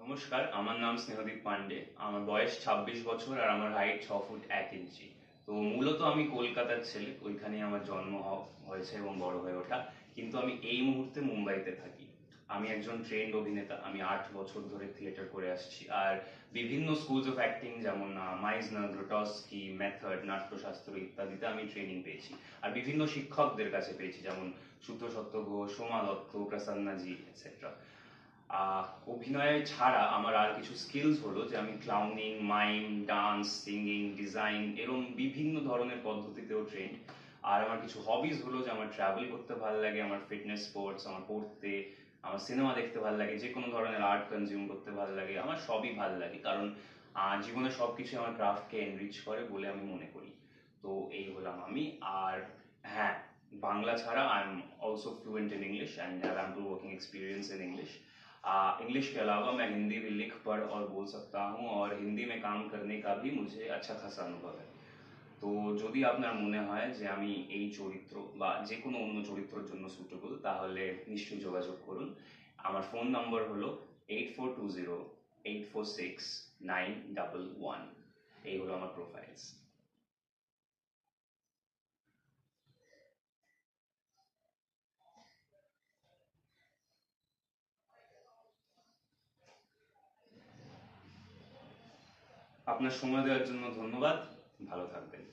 নমস্কার, আমার নাম স্নেহদীপ পান্ডে। আমার বয়স 26 বছর আর আমার হাইট 6 ফুট 1 ইঞ্চি। তো মূলত আমি কলকাতার ছেলে, ওইখানেই আমার জন্ম হয়েছে এবং বড় হয়ে ওঠা। কিন্তু আমি এই মুহূর্তে মুম্বাইতে থাকি। আমি একজন ট্রেন্ড অভিনেতা। আমি 8 বছর ধরে থিয়েটার করে আসছি আর বিভিন্ন স্কুলস অফ অ্যাক্টিং যেমন মাইজনার, গ্রোটস্কি, মেথড, নাট্যশাস্ত্র ইত্যাদিতে আমি ট্রেনিং পেয়েছি। আর বিভিন্ন শিক্ষকদের কাছে পেয়েছি, যেমন শুদ্ধ সত্য ঘোষ, সোমা দত্ত, প্রসন্নাজি এটসেট্রা। অভিনয় ছাড়া আমার আর কিছু স্কিলস হলো যে আমি ক্লাউনিং, মাইম, ডান্স, সিঙ্গিং, ডিজাইন এরকম বিভিন্ন ধরনের পদ্ধতিতেও ট্রেন্ড। আর আমার কিছু হবিজ হলো যে আমার ট্রাভেল করতে ভালো লাগে, আমার ফিটনেস, স্পোর্টস, আমার পড়তে, আমার সিনেমা দেখতে ভালো লাগে, যে কোনো ধরনের আর্ট কনজিউম করতে ভালো লাগে। আমার সবই ভালো লাগে, কারণ জীবনে সবকিছু আমার ক্রাফটকে এনরিচ করে বলে আমি মনে করি। তো এই হলাম আমি। আর হ্যাঁ, বাংলা ছাড়া I am also fluent in English and have ample working experience in English. English के अलावा मैं हिंदी भी लिख पढ़ और बोल सकता हूँ, और हिंदी में काम करने का भी मुझे अच्छा खासा अनुभव है। তো যদি আপনার মনে হয় যে আমি এই চরিত্র বা যে কোনো অন্য চরিত্রের জন্য সুটেবল, তাহলে নিশ্চয়ই যোগাযোগ করুন। আমার ফোন নম্বর হলো 8420846911। এই হলো আমার প্রোফাইলস। আপনার সময় দেওয়ার জন্য ধন্যবাদ। ভালো থাকবেন।